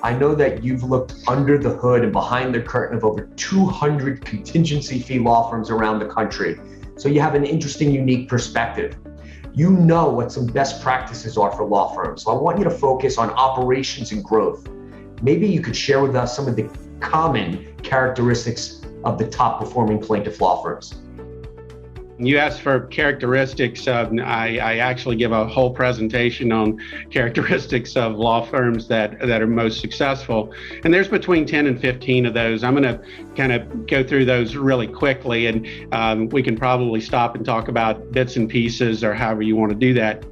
I know that you've looked under the hood and behind the curtain of over 200 contingency fee law firms around the country. So you have an interesting, unique perspective. You know what some best practices are for law firms. So I want you to focus on operations and growth. Maybe you could share with us some of the common characteristics of the top performing plaintiff law firms. You asked for characteristics. I actually give a whole presentation on characteristics of law firms that are most successful. And there's between 10 and 15 of those. I'm going to kind of go through those really quickly, and we can probably stop and talk about bits and pieces or however you want to do that.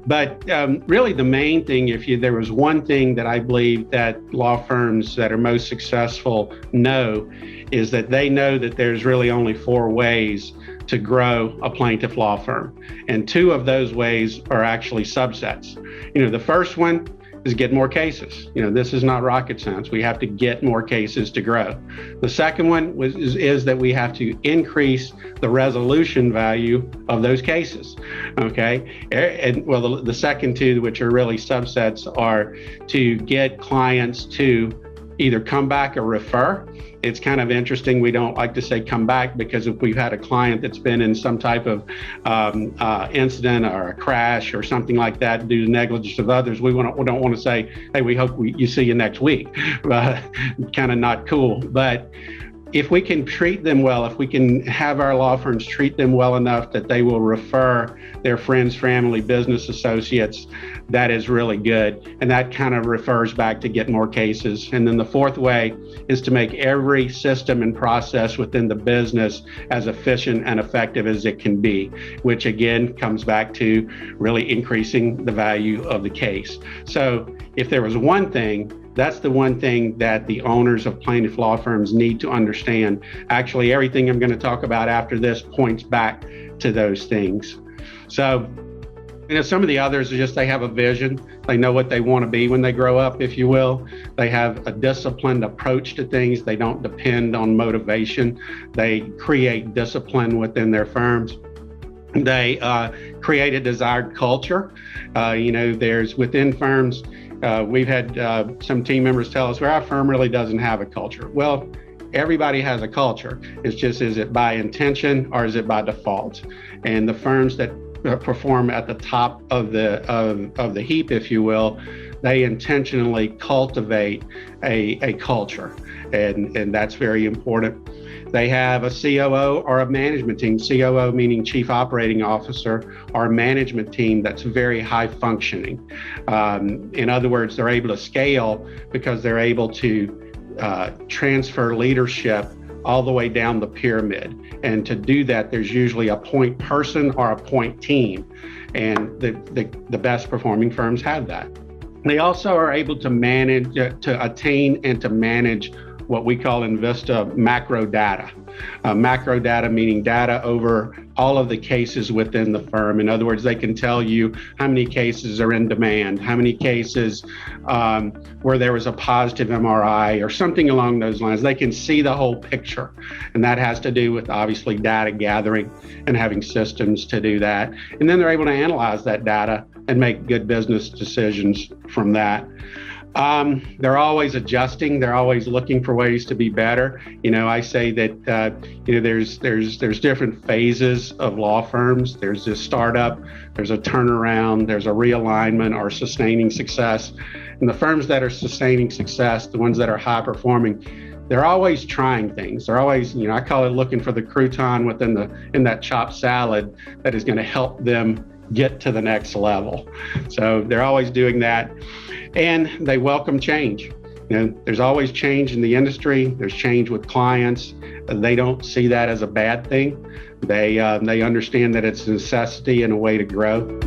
But really the main thing, if there was one thing that I believe that law firms that are most successful know, is that they know that there's really only 4 ways to grow a plaintiff law firm. And 2 of those ways are actually subsets. The first one is get more cases. This is not rocket science. We have to get more cases to grow. The second one is that we have to increase the resolution value of those cases. Okay. And well, the second 2, which are really subsets, are to get clients to either come back or refer. It's kind of interesting. We don't like to say come back, because if we've had a client that's been in some type of incident or a crash or something like that due to negligence of others, we don't want to say, hey, we hope you see you next week. Kind of not cool. But if we can treat them well, if we can have our law firms treat them well enough that they will refer their friends, family, business associates, that is really good. And that kind of refers back to get more cases. And then the fourth way is to make every system and process within the business as efficient and effective as it can be, which again comes back to really increasing the value of the case. So if there was one thing, that's the one thing that the owners of plaintiff law firms need to understand. Actually, everything I'm going to talk about after this points back to those things. So, some of the others are just they have a vision. They know what they want to be when they grow up, if you will. They have a disciplined approach to things. They don't depend on motivation. They create discipline within their firms. They create a desired culture. There's within firms, we've had some team members tell us, well, our firm really doesn't have a culture. Well, everybody has a culture. It's just, is it by intention or is it by default? And the firms that perform at the top of the heap, if you will, they intentionally cultivate a culture, and that's very important. They have a COO or a management team, COO meaning Chief Operating Officer, or a management team that's very high functioning. In other words, they're able to scale because they're able to transfer leadership all the way down the pyramid. And to do that, there's usually a point person or a point team. And the best performing firms have that. They also are able to manage, to attain and to manage what we call in Vista macro data. Macro data meaning data over all of the cases within the firm. In other words, they can tell you how many cases are in demand, how many cases where there was a positive MRI or something along those lines. They can see the whole picture. And that has to do with obviously data gathering and having systems to do that. And then they're able to analyze that data and make good business decisions from that. They're always adjusting. They're always looking for ways to be better. I say that there's different phases of law firms. There's a startup, there's a turnaround, there's a realignment or sustaining success. And the firms that are sustaining success, the ones that are high performing, they're always trying things. They're always, I call it looking for the crouton in that chopped salad that is going to help them get to the next level. So they're always doing that. And they welcome change. There's always change in the industry. There's change with clients. They don't see that as a bad thing. They understand that it's a necessity and a way to grow.